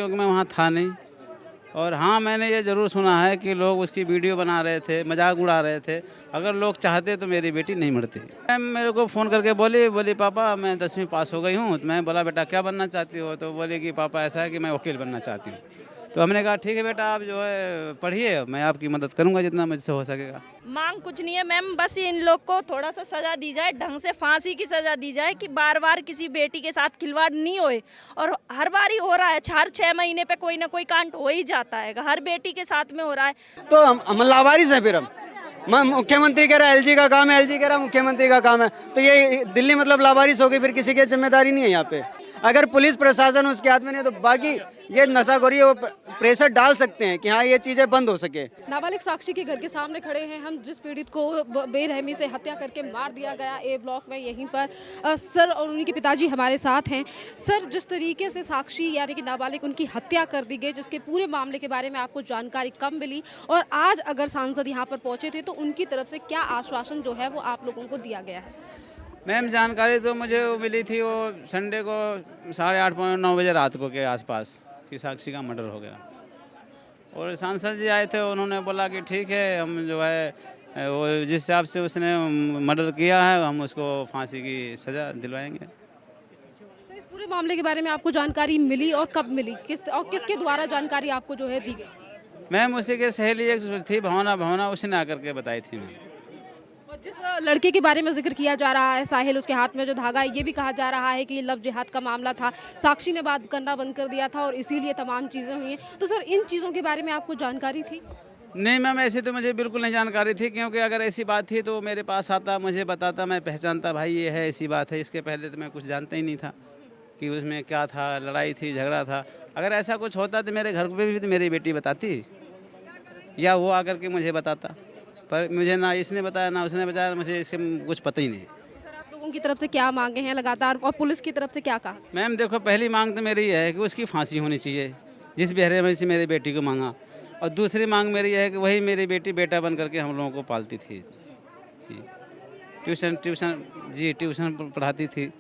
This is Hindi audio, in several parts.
क्योंकि मैं वहाँ था नहीं। और हाँ, मैंने ये ज़रूर सुना है कि लोग उसकी वीडियो बना रहे थे, मजाक उड़ा रहे थे। अगर लोग चाहते तो मेरी बेटी नहीं मरती। मैम मेरे को फ़ोन करके बोली पापा मैं 10वीं पास हो गई हूँ। तो मैं बोला बेटा क्या बनना चाहती हो? तो बोली कि पापा ऐसा है कि मैं वकील बनना चाहती हूँ। तो हमने कहा ठीक है बेटा, आप जो है पढ़िए, मैं आपकी मदद करूँगा जितना मुझसे हो सकेगा। मांग कुछ नहीं है मैम, बस इन लोग को थोड़ा सा सजा दी जाए, ढंग से फांसी की सजा दी जाए कि बार बार किसी बेटी के साथ खिलवाड़ नहीं होए। और हर बार ही हो रहा है, हर 6 महीने पे कोई ना कोई कांड हो ही जाता है, हर बेटी के साथ में हो रहा है। तो हम लावारिस हैं फिर हम मुख्यमंत्री कह रहा है एलजी का काम है, एलजी कह रहा है मुख्यमंत्री का काम है। तो ये दिल्ली मतलब लावारिस हो गई, फिर किसी की जिम्मेदारी नहीं है यहाँ पे। अगर पुलिस प्रशासन उसके हाथ में नहीं तो बाकी ये नशाखोरी वो प्रेशर डाल सकते हैं कि हाँ ये चीज़ें बंद हो सके। नाबालिग साक्षी के घर के सामने खड़े हैं हम, जिस पीड़ित को बेरहमी से हत्या करके मार दिया गया ए ब्लॉक में, यहीं पर सर और उन्हीं के पिताजी हमारे साथ हैं। सर, जिस तरीके से साक्षी यानी कि नाबालिग उनकी हत्या कर दी गई, जिसके पूरे मामले के बारे में आपको जानकारी कब मिली और आज अगर सांसद यहाँ पर पहुँचे थे तो उनकी तरफ से क्या आश्वासन जो है वो आप लोगों को दिया गया है? मैम जानकारी तो मुझे वो मिली थी, वो संडे को 8:30 पौने 9 बजे रात को के आसपास कि साक्षी का मर्डर हो गया। और सांसद जी आए थे, उन्होंने बोला कि ठीक है, हम जो है वो जिस हिसाब से उसने मर्डर किया है हम उसको फांसी की सज़ा दिलवाएंगे। सर, इस पूरे मामले के बारे में आपको जानकारी मिली और कब मिली, किसके द्वारा जानकारी आपको जो है दी गई? मैम उसी के सहेली एक थी भावना उसने आकर के बताई थी मैम। और जिस लड़के के बारे में जिक्र किया जा रहा है साहिल, उसके हाथ में जो धागा है, ये भी कहा जा रहा है कि ये लव जिहाद का मामला था, साक्षी ने बात करना बंद कर दिया था और इसीलिए तमाम चीज़ें हुई हैं। तो सर, इन चीज़ों के बारे में आपको जानकारी थी? नहीं मैम, ऐसी तो मुझे बिल्कुल नहीं जानकारी थी, क्योंकि अगर ऐसी बात थी तो मेरे पास आता, मुझे बताता, मैं पहचानता भाई ये है ऐसी बात है। इसके पहले तो मैं कुछ जानता ही नहीं था कि उसमें क्या था, लड़ाई थी, झगड़ा था। अगर ऐसा कुछ होता तो मेरे घर पे भी तो मेरी बेटी बताती या वो आकर के मुझे बताता, पर मुझे ना इसने बताया ना उसने बताया, मुझे इससे कुछ पता ही नहीं। सर, आप लोगों की तरफ से क्या मांगे हैं लगातार और पुलिस की तरफ से क्या कहा? मैम देखो, पहली मांग तो मेरी ये है कि उसकी फांसी होनी चाहिए, जिस बेहरे से मेरी बेटी को मांगा। और दूसरी मांग मेरी यह है कि वही मेरी बेटी बेटा बन करके हम लोगों को पालती थी जी। ट्यूशन पढ़ाती थी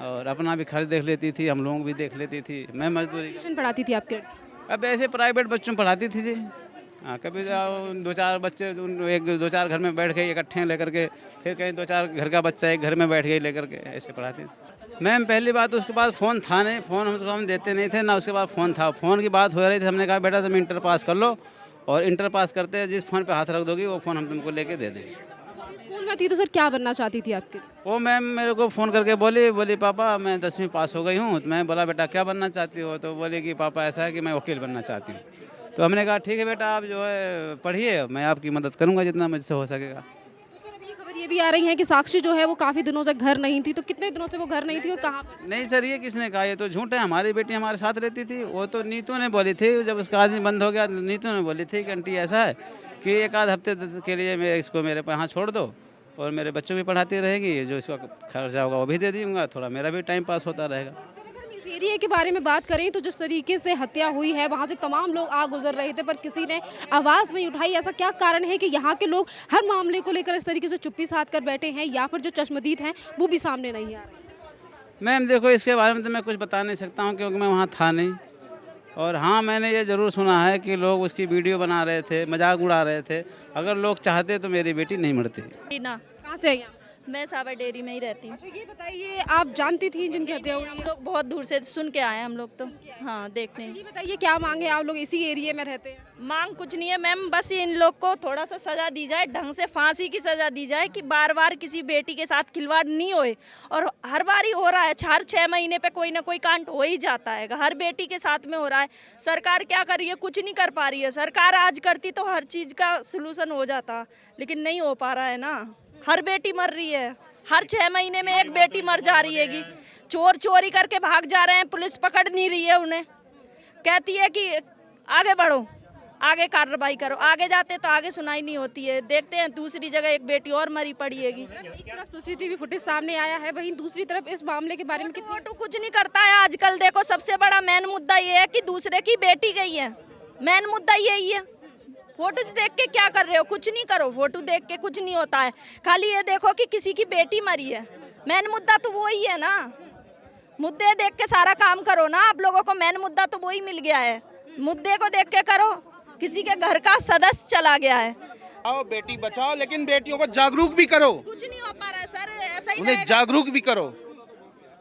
और अपना भी खर्च देख लेती थी, हम लोगों को भी देख लेती थी। मैं मजदूरी ट्यूशन पढ़ाती थी आपके? अब ऐसे प्राइवेट बच्चों पढ़ाती थी जी। हाँ, कभी जाओ 2-4 बच्चे एक 2-4 घर में बैठ गए इकट्ठे लेकर के, फिर कहीं 2-4 घर का बच्चा एक घर में बैठ गई लेकर के, ऐसे पढ़ाती थी। मैम पहली बात, उसके बाद फ़ोन था नहीं, फ़ोन उसको हम देते नहीं थे ना, उसके बाद फ़ोन था। फ़ोन की बात हो रही थी, हमने कहा बेटा तुम इंटर पास कर लो और इंटर पास करते जिस फ़ोन पे हाथ रख दोगी वो फ़ोन हम तुमको लेके दे देंगे। स्कूल में थी तो सर क्या बनना चाहती थी आपके? वो मैम मेरे को फ़ोन करके बोली पापा मैं 10वीं पास हो गई हूँ। तो मैं बोला बेटा क्या बनना चाहती हो? तो बोली कि पापा ऐसा है कि मैं वकील बनना चाहती हूँ। तो हमने कहा ठीक है बेटा, आप जो है पढ़िए, मैं आपकी मदद करूँगा जितना मुझसे हो सकेगा। तो सर, अभी ये खबर ये भी आ रही है कि साक्षी जो है वो काफ़ी दिनों से घर नहीं थी, तो कितने दिनों से वो घर नहीं थी और कहाँ पे? नहीं सर, ये किसने कहा? ये तो झूठ है। हमारी बेटी हमारे साथ रहती थी। वो तो नीतू ने बोली थी, जब उसका आदमी बंद हो गया नीतू ने बोली थी कि आंटी ऐसा है कि 1 आध हफ्ते के लिए मैं इसको मेरे यहाँ छोड़ दो और मेरे बच्चों को भी पढ़ाती रहेगी, जो इसका खर्चा होगा वो भी दे दूँगा, थोड़ा मेरा भी टाइम पास होता रहेगा। सर, अगर हम इस एरिया के बारे में बात करें तो जिस तरीके से हत्या हुई है वहाँ से तमाम लोग आ गुजर रहे थे पर किसी ने आवाज़ नहीं उठाई। ऐसा क्या कारण है कि यहाँ के लोग हर मामले को लेकर इस तरीके से चुप्पी साध कर बैठे हैं या फिर जो चश्मदीद हैं वो भी सामने नहीं आ रहे? मैम देखो, इसके बारे में तो मैं कुछ बता नहीं सकता हूँ, क्योंकि मैं वहाँ था नहीं। और हाँ, मैंने ये ज़रूर सुना है कि लोग उसकी वीडियो बना रहे थे, मजाक उड़ा रहे थे। अगर लोग चाहते तो मेरी बेटी नहीं मरती। ना, कहाँ से आई आप? मैं साबर डेयरी में ही रहती हूँ। अच्छा, ये बताइए, आप जानती थी जिनकी हत्या हुई हम है? लोग बहुत दूर से सुन के आए हैं हम लोग तो, हाँ देखने। ये बताइए क्या मांगे, आप लोग इसी एरिया में रहते हैं? मांग कुछ नहीं है मैम, बस इन लोग को थोड़ा सा सजा दी जाए, ढंग से फांसी की सजा दी जाए कि बार बार किसी बेटी के साथ खिलवाड़ नहीं होए। और हर बार ही हो रहा है, हर 6 महीने पे कोई ना कोई कांड हो ही जाता है, हर बेटी के साथ में हो रहा है। सरकार क्या कर रही है? कुछ नहीं कर पा रही है। सरकार आज करती तो हर चीज़ का सलूशन हो जाता, लेकिन नहीं हो पा रहा है ना। हर बेटी मर रही है, हर 6 महीने में एक बेटी मर जा रही हैगी। चोर चोरी करके भाग जा रहे हैं, पुलिस पकड़ नहीं रही है उन्हें, कहती है कि आगे बढ़ो, आगे कार्रवाई करो। आगे जाते तो आगे सुनाई नहीं होती है। देखते हैं दूसरी जगह एक बेटी और मरी पड़ी हैगी। एक तरफ सीसीटीवी फुटेज सामने आया है, वहीं दूसरी तरफ इस मामले के बारे में कितनी फोटो कुछ नहीं करता है आजकल। देखो, सबसे बड़ा मेन मुद्दा ये है कि दूसरे की बेटी गई है, मेन मुद्दा यही है। फोटो देख के क्या कर रहे हो? कुछ नहीं करो, फोटो देख के कुछ नहीं होता है। खाली ये देखो कि किसी की बेटी मरी है, मेन मुद्दा तो वो ही है ना। मुद्दे देख के सारा काम करो ना। आप लोगों को मेन मुद्दा तो वही मिल गया है, मुद्दे को देख के करो। किसी के घर का सदस्य चला गया है। आओ बेटी बचाओ, लेकिन बेटियों को जागरूक भी करो, कुछ नहीं हो पा रहा है सर, ऐसा ही उन्हें जागरूक भी करो।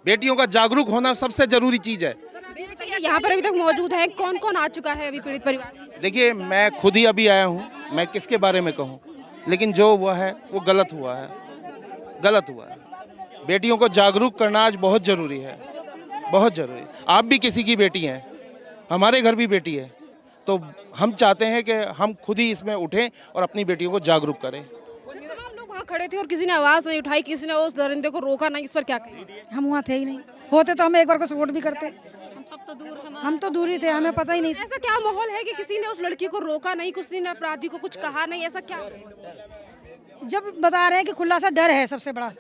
बेटियों का जागरूक होना सबसे जरूरी चीज है। यहाँ पर अभी तक मौजूद हैं, कौन कौन आ चुका है अभी पीड़ित परिवार? देखिए, मैं खुद ही अभी आया हूँ, मैं किसके बारे में कहूँ, लेकिन जो हुआ है वो गलत हुआ है, गलत हुआ है। बेटियों को जागरूक करना आज बहुत जरूरी है, बहुत जरूरी। आप भी किसी की बेटी हैं, हमारे घर भी बेटी है, तो हम चाहते हैं कि हम खुद ही इसमें उठें और अपनी बेटियों को जागरूक करें। तमाम लोग वहाँ खड़े थे और किसी ने आवाज़ नहीं उठाई, किसी ने उस दरिंदे को रोका नहीं, इस पर क्या कहेंगे? हम वहाँ थे ही नहीं, होते तो हम एक बार को सपोर्ट भी करते। हम तो दूर ही थे, हमें पता ही नहीं। ऐसा क्या माहौल है कि किसी ने उस लड़की को रोका नहीं, किसी ने अपराधी को कुछ कहा नहीं, ऐसा क्या? जब बता रहे हैं कि खुला सा डर है सबसे बड़ा,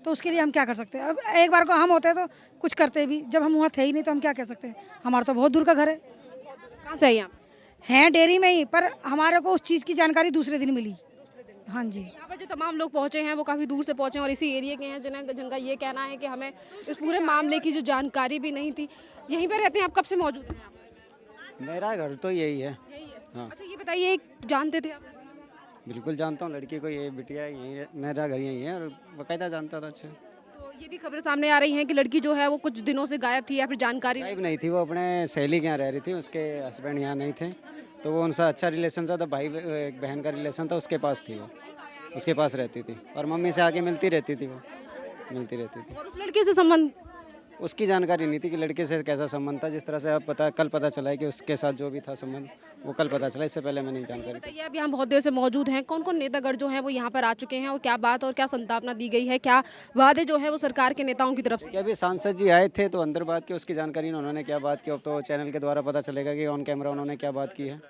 तो उसके लिए हम क्या कर सकते हैं। अब एक बार को हम होते तो कुछ करते भी, जब हम वहाँ थे ही नहीं तो हम क्या कह सकते हैं। हमारा तो बहुत दूर का घर है। कहाँ से आई आप? हैं डेयरी में ही, पर हमारे को उस चीज़ की जानकारी दूसरे दिन मिली। हाँ जी। यहाँ पर जो तमाम लोग पहुँचे हैं वो काफ़ी दूर से पहुँचे हैं और इसी एरिया के हैं जिनका ये कहना है कि हमें इस पूरे मामले की जो जानकारी भी नहीं थी। यहीं पर रहते हैं आप? कब से मौजूद हैं आप? मेरा घर तो यही है। यही है। हाँ। अच्छा ये बताइए, जानते थे आप? बिल्कुल जानता हूँ लड़की को, ये बिटिया यही है, मेरा घर यही है और बाकायदा जानता था अच्छे। तो ये भी खबरें सामने आ रही हैं कि लड़की जो है वो कुछ दिनों से गायब थी या फिर जानकारी गायब नहीं थी, वो अपने सहेली के यहाँ रह रही थी, उसके हस्बैंड यहाँ नहीं थे, तो वो उनसे अच्छा रिलेशन था, तो भाई एक बहन का रिलेशन था, उसके पास थी, वो उसके पास रहती थी और मम्मी से आके मिलती रहती थी, वो मिलती रहती थी। और उस लड़के से संबंध? उसकी जानकारी नहीं थी कि लड़के से कैसा संबंध था। जिस तरह से अब कल पता चला है कि उसके साथ जो भी था संबंध वो कल पता चला, इससे पहले मैं नहीं जानकारी। बताइए, अब यहाँ बहुत देर से मौजूद हैं, कौन कौन नेतागढ़ जो हैं वो यहाँ पर आ चुके हैं और क्या बात और क्या संतापना दी गई है, क्या वादे जो है वो सरकार के नेताओं की तरफ से? कि अभी सांसद जी आए थे तो अंदर बात की, उसकी जानकारी उन्होंने क्या बात की, अब तो चैनल के द्वारा पता चलेगा कि ऑन कैमरा उन्होंने क्या बात की है।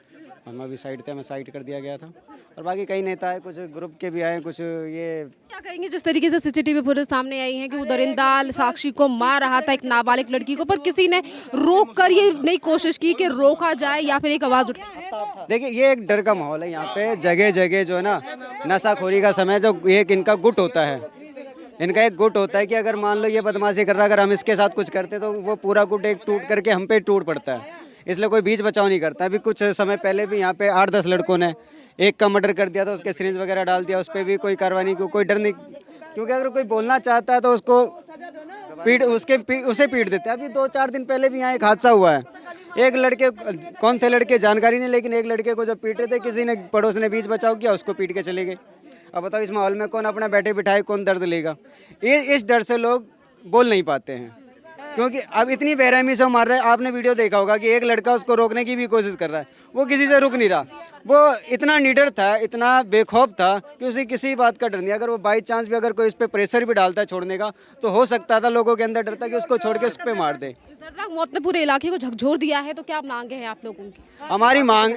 हम अभी साइड थे, हमें साइड कर दिया गया था और बाकी कई नेता है, कुछ ग्रुप के भी आए, कुछ ये। क्या कहेंगे जिस तरीके से सीसीटीवी फुटेज सामने आई है कि वो दरिंदा साक्षी को मार रहा था, एक नाबालिग लड़की को, पर किसी ने रोक कर ये नहीं कोशिश की कि रोका जाए या फिर एक आवाज़ उठाए? देखिए, ये एक डर का माहौल है यहाँ पे, जगह जगह जो है ना नशाखोरी का समय, जो एक इनका गुट होता है, इनका एक गुट होता है कि अगर मान लो ये बदमाशी कर रहा है, अगर हम इसके साथ कुछ करते तो वो पूरा गुट एक टूट करके हम पे टूट पड़ता है, इसलिए कोई बीच बचाव नहीं करता। अभी कुछ समय पहले भी यहाँ पे 8-10 लड़कों ने एक का मर्डर कर दिया था, उसके सिरिंज वगैरह डाल दिया, उस पर भी कोई कार्रवाई नहीं, कोई डर नहीं, क्योंकि अगर कोई बोलना चाहता है तो उसको उसे पीट देते हैं। अभी 2-4 दिन पहले भी यहाँ एक हादसा हुआ है, एक लड़के, कौन थे लड़के जानकारी नहीं, लेकिन एक लड़के को जब पीटे थे किसी ने, पड़ोस ने बीच बचाव किया, उसको पीट के चले गए। अब बताओ इस माहौल में कौन अपना बैठे बिठाए, कौन दर्द लेगा। इस डर से लोग बोल नहीं पाते हैं, क्योंकि अब इतनी बेरहमी से मार रहे हैं। आपने वीडियो देखा होगा कि एक लड़का उसको रोकने की भी कोशिश कर रहा है, वो किसी से रुक नहीं रहा। वो इतना निडर था, इतना बेखौफ था कि उसे किसी बात का डर नहीं। अगर वो बाई चांस भी अगर कोई इस पर प्रेशर भी डालता है छोड़ने का, तो हो सकता था लोगों के अंदर डर था कि उसको छोड़ के उस पर मार दे। दर्दनाक मौत ने पूरे इलाके को झकझोर दिया है, तो क्या मांगे हैं आप लोगों की? हमारी मांग,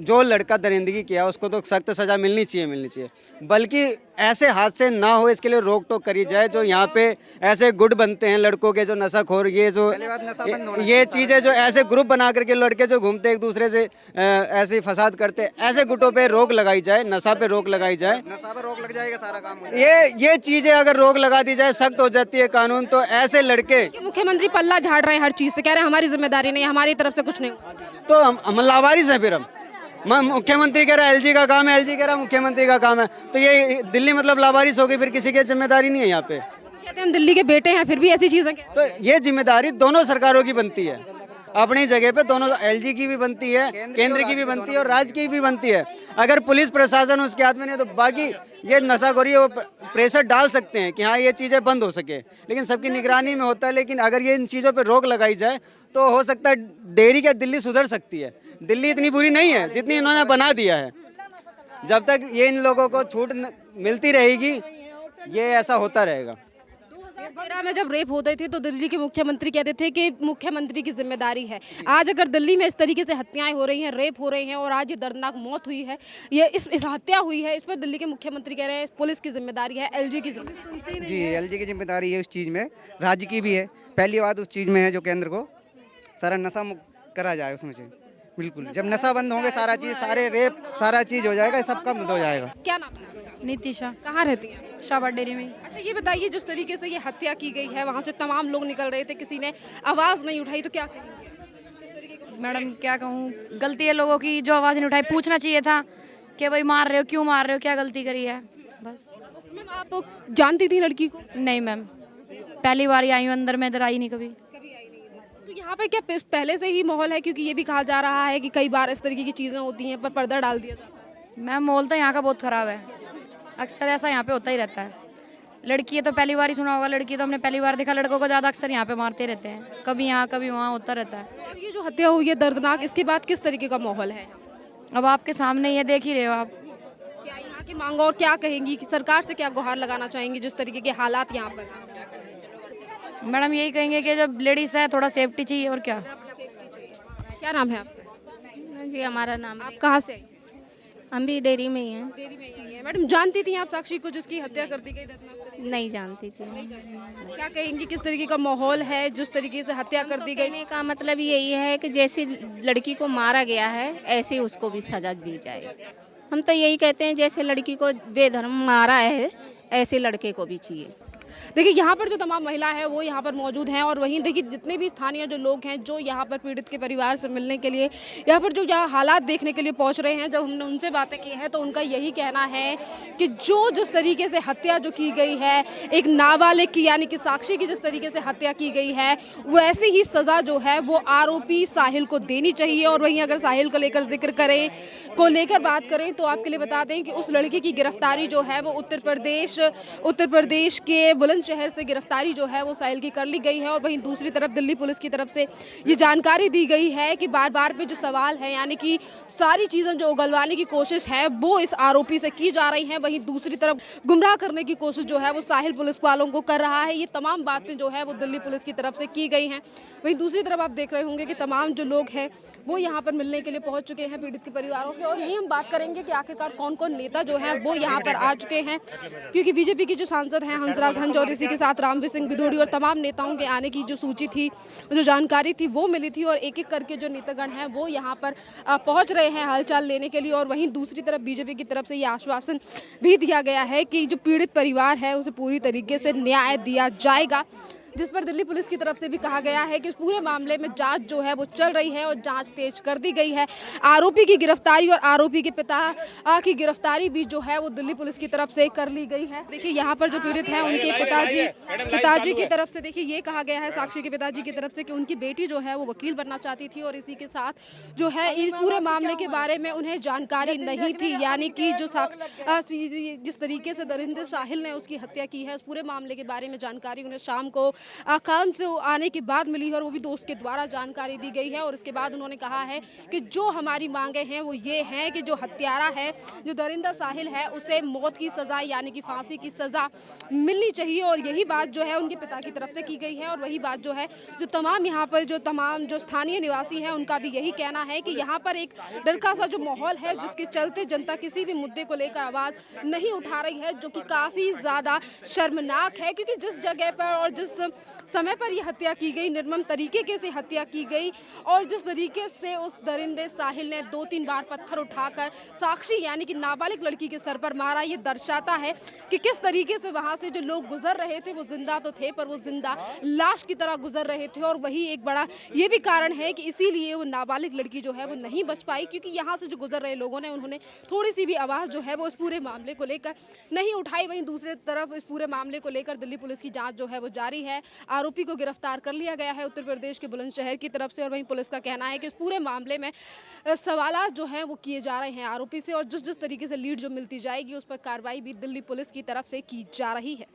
जो लड़का दरिंदगी किया उसको तो सख्त सजा मिलनी चाहिए, बल्कि ऐसे हादसे ना हो इसके लिए रोक टोक करी जाए। जो यहाँ पे ऐसे गुट बनते हैं लड़कों के, जो नशाखोर, ये चीज़ें जो ऐसे ग्रुप बना करके लड़के जो घूमते एक दूसरे से ऐसे फसाद करते, ऐसे गुटों पे रोक लगाई जाए, नशा पे रोक लगाई जाए, नशा पे रोक लग जाएगा, सारा काम ये चीज़ें अगर रोक लगा दी जाए, सख्त हो जाती है कानून, तो ऐसे लड़के। मुख्यमंत्री पल्ला झाड़ रहे हैं हर चीज से, कह रहे हैं हमारी जिम्मेदारी नहीं, हमारी तरफ से कुछ नहीं। तो हम लावारिस हैं फिर हम मुख्यमंत्री कह रहा है एलजी का काम है, एलजी कह रहा है मुख्यमंत्री का काम है, तो ये दिल्ली मतलब लावारिस होगी, फिर किसी की जिम्मेदारी नहीं है यहाँ पे। कहते हैं हम दिल्ली के बेटे हैं, फिर भी ऐसी चीजें। तो ये जिम्मेदारी दोनों सरकारों की बनती है, अपनी जगह पे दोनों, एलजी की भी बनती है, केंद्र की भी बनती है और राज्य की भी बनती है। अगर पुलिस प्रशासन उसके हाथ में नहीं, तो बाकी ये नशाखोरी वो प्रेशर डाल सकते हैं कि हाँ ये चीज़ें बंद हो सके, लेकिन सबकी निगरानी में होता है। लेकिन अगर ये इन चीज़ों पे रोक लगाई जाए तो हो सकता है डेयरी क्या दिल्ली सुधर सकती है। दिल्ली इतनी बुरी नहीं है जितनी इन्होंने बना दिया है। जब तक ये इन लोगों को छूट मिलती रहेगी, ये ऐसा होता रहेगा। 2013 में जब रेप होते थे तो दिल्ली के मुख्यमंत्री कहते थे कि मुख्यमंत्री की जिम्मेदारी है। आज अगर दिल्ली में इस तरीके से हत्याएं हो रही हैं, रेप हो रहे हैं और आज ये दर्दनाक मौत हुई है, ये इस हत्या हुई है, इस पर दिल्ली के मुख्यमंत्री कह रहे हैं पुलिस की जिम्मेदारी है, एलजी की जिम्मेदारी। जी, एलजी की जिम्मेदारी है उस चीज़ में, राज्य की भी है। पहली बात उस चीज़ में है जो केंद्र को सारा नशा मुक्त करा जाए उसमें से। बिल्कुल, जब नशा बंद होंगे सारा चीज़, सारे रेप, सारा चीज़ हो जाएगा, सब कम हो जाएगा। क्या नाम है? नीतिशा, कहाँ रहती हैं? शाबाश डेयरी में। अच्छा ये बताइए, जिस तरीके से ये हत्या की गई है, वहाँ से तमाम लोग निकल रहे थे, किसी ने आवाज़ नहीं उठाई, तो क्या कहेंगे? किस तरीके का मैडम क्या कहूँ, गलती है लोगों की जो आवाज़ नहीं उठाई। पूछना चाहिए था कि भाई मार रहे हो, क्यों मार रहे हो, क्या गलती करी है, बस। मैम आप जानती थी लड़की को? नहीं मैम, पहली बार ही आई हूँ अंदर, मैं इधर आई नहीं कभी। तो यहाँ पे क्या पहले से ही माहौल है? क्योंकि ये भी कहा जा रहा है कि कई बार इस तरीके की चीज़ें होती हैं पर पर्दा डाल दिया जाता है। मैम माहौल तो यहाँ का बहुत ख़राब है, अक्सर ऐसा यहाँ पे होता ही रहता है। लड़की है तो पहली बार ही सुना होगा, लड़की तो हमने पहली बार देखा, लड़कों को ज़्यादा अक्सर यहाँ पे मारते रहते हैं, कभी यहाँ कभी वहाँ होता रहता है। अब ये जो हत्या हुई है दर्दनाक, इसके बाद किस तरीके का माहौल है? अब आपके सामने ही है, देख ही रहे हो आप। क्या यहाँ की मांग और क्या कहेंगी कि सरकार से क्या गुहार लगाना चाहेंगी जिस तरीके के हालात यहाँ पर हैं? मैडम यही कहेंगे कि जब लेडीज़ है थोड़ा सेफ्टी चाहिए, और क्या। क्या नाम है आपका? जी हमारा नाम आप कहाँ से आई? हम भी डेयरी में ही हैं। डेयरी में ही है। मैडम जानती थी आप साक्षी को जिसकी हत्या कर दी गई दर्दनाक तरीके नहीं जानती थी। से? क्या कहेंगी किस तरीके का माहौल है जिस तरीके से हत्या कर दी गई? कहने का मतलब यही है कि जैसे लड़की को मारा गया है ऐसे उसको भी सजा दी जाए। हम तो यही कहते हैं जैसे लड़की को बेधर्म मारा है ऐसे लड़के को भी चाहिए। देखिए यहाँ पर जो तमाम महिला है वो यहाँ पर मौजूद हैं, और वहीं देखिए जितने भी स्थानीय जो लोग हैं जो यहाँ पर पीड़ित के परिवार से मिलने के लिए, यहाँ पर जो यहाँ हालात देखने के लिए पहुँच रहे हैं, जब हमने उनसे बातें की हैं तो उनका यही कहना है कि जो जिस तरीके से हत्या जो की गई है एक नाबालिग की, यानी कि साक्षी की जिस तरीके से हत्या की गई है, वो ऐसी ही सज़ा जो है वो आरोपी साहिल को देनी चाहिए। और वहीं अगर साहिल को लेकर जिक्र करें, बात करें तो आपके लिए बता दें कि उस लड़की की गिरफ्तारी जो है वो उत्तर प्रदेश के बुलंदशहर से गिरफ्तारी जो है वो साहिल की कर ली गई है। और वहीं दूसरी तरफ दिल्ली पुलिस की तरफ से ये जानकारी दी गई है कि बार बार पे जो सवाल है, यानी कि सारी चीज़ें जो उगलवाने की कोशिश है वो इस आरोपी से की जा रही हैं, वहीं दूसरी तरफ गुमराह करने की कोशिश जो है वो साहिल पुलिस वालों को कर रहा है। ये तमाम बातें जो है वो दिल्ली पुलिस की तरफ से की गई हैं। वहीं दूसरी तरफ आप देख रहे होंगे कि तमाम जो लोग हैं वो यहाँ पर मिलने के लिए पहुँच चुके हैं पीड़ित के परिवारों से। और यही हम बात करेंगे कि आखिरकार कौन कौन नेता जो हैं वो यहाँ पर आ चुके हैं, क्योंकि बीजेपी के जो सांसद हैं हंसराज हंस और इसी के साथ रामवीर सिंह गिदोड़ी और तमाम नेताओं के आने की जो सूची थी, जो जानकारी थी वो मिली थी, और एक एक करके जो नेतागण हैं वो यहाँ पर पहुँच रहे हैं हालचाल लेने के लिए। और वहीं दूसरी तरफ बीजेपी की तरफ से ये आश्वासन भी दिया गया है कि जो पीड़ित परिवार है उसे पूरी तरीके से न्याय दिया जाएगा, जिस पर दिल्ली पुलिस की तरफ से भी कहा गया है कि इस पूरे मामले में जांच जो है वो चल रही है और जांच तेज कर दी गई है। आरोपी की गिरफ्तारी और आरोपी के पिता की गिरफ्तारी भी जो है वो दिल्ली पुलिस की तरफ से कर ली गई है। देखिए यहाँ पर जो पीड़ित हैं उनके पिताजी की तरफ से देखिए ये कहा गया है, साक्षी के पिताजी की तरफ से, कि उनकी बेटी जो है वो वकील बनना चाहती थी और इसी के साथ जो है इन पूरे मामले के बारे में उन्हें जानकारी नहीं थी, यानी कि जो जिस तरीके से दरिंदर साहिल ने उसकी हत्या की है उस पूरे मामले के बारे में जानकारी उन्हें शाम को काम से आने के बाद मिली है, और वो भी दोस्त के द्वारा जानकारी दी गई है। और इसके बाद उन्होंने कहा है कि जो हमारी मांगे हैं वो ये हैं कि जो हत्यारा है, जो दरिंदर साहिल है, उसे मौत की सज़ा यानी कि फांसी की सज़ा मिलनी चाहिए। और यही बात जो है उनके पिता की तरफ से की गई है। और वही बात जो है जो तमाम यहाँ पर जो स्थानीय निवासी हैं उनका भी यही कहना है कि यहाँ पर एक डर का सा जो माहौल है जिसके चलते जनता किसी भी मुद्दे को लेकर आवाज़ नहीं उठा रही है, जो कि काफ़ी ज़्यादा शर्मनाक है। क्योंकि जिस जगह पर और जिस समय पर यह हत्या की गई, निर्मम तरीके से हत्या की गई, और जिस तरीके से उस दरिंदे साहिल ने 2-3 बार पत्थर उठाकर साक्षी यानी कि नाबालिग लड़की के सर पर मारा, ये दर्शाता है कि किस तरीके से वहाँ से जो लोग गुजर रहे थे वो जिंदा तो थे पर वो जिंदा लाश की तरह गुजर रहे थे। और वही एक बड़ा ये भी कारण है कि इसीलिए वो नाबालिग लड़की जो है वो नहीं बच पाई, क्योंकि यहाँ से जो गुजर रहे लोगों ने उन्होंने थोड़ी सी भी आवाज़ जो है वो इस पूरे मामले को लेकर नहीं उठाई। वहीं दूसरी तरफ इस पूरे मामले को लेकर दिल्ली पुलिस की जाँच जो है वो जारी है। आरोपी को गिरफ्तार कर लिया गया है उत्तर प्रदेश के बुलंदशहर की तरफ से। और वहीं पुलिस का कहना है कि इस पूरे मामले में सवालात जो हैं वो किए जा रहे हैं आरोपी से, और जिस तरीके से लीड जो मिलती जाएगी उस पर कार्रवाई भी दिल्ली पुलिस की तरफ से की जा रही है।